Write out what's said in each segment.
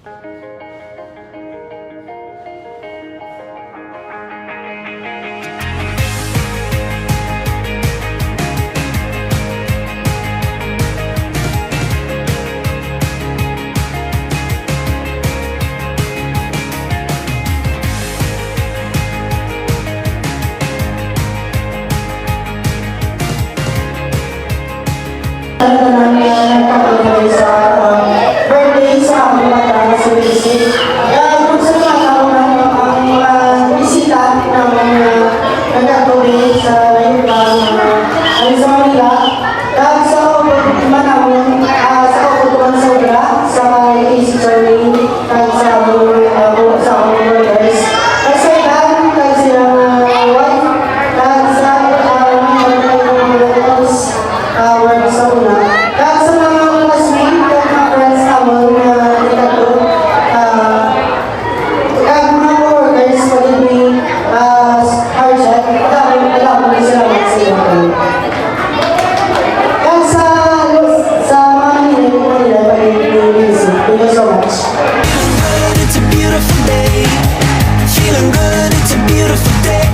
Talaga namin nagpapalagay sa birthday sa mga bata sa visit. Kaya kung sa mga tao na ang mga bisita ng nagkatuloy sa Layupan, sa Manila, dahil sa manawin, sa kutuban sa Ula, sa Easy Journey, dahil sa workers. Kasi dahil silang wife, dahil sa work sa una. Kaya sa mga classmates, mga friends naman na dito, kaya mga workers, pag-ibig, hardship, alam mo sila mag-sila. Kaya sa mga nila, pag-ibig, thank you so much. It's a beautiful day. Feeling good, it's a beautiful day.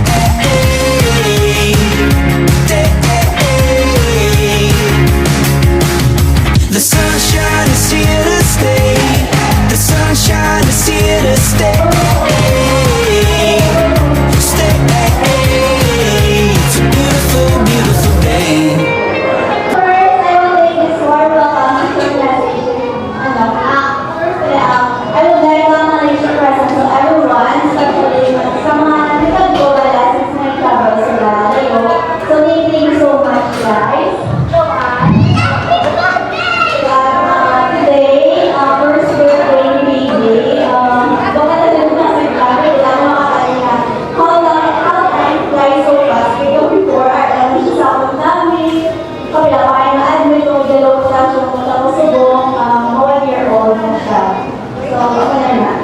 The sunshine is here to stay. The sunshine is here to stay. Stay. It's a beautiful, beautiful day. First, I will take this warm welcome to I would like to acknowledge the presence of everyone, especially sa mga nagkagawala since may travel sila. So, thank you so much, guys. Today, first birthday ni Baby. Baka talagang nasa travel, wala na makakain na. How time flies so fast. Because before, siya sa akong namin. Kabila pa kayo na-admit ko, dalawa ko siya punta ko subong, 1 year old na siya. So, ako na na.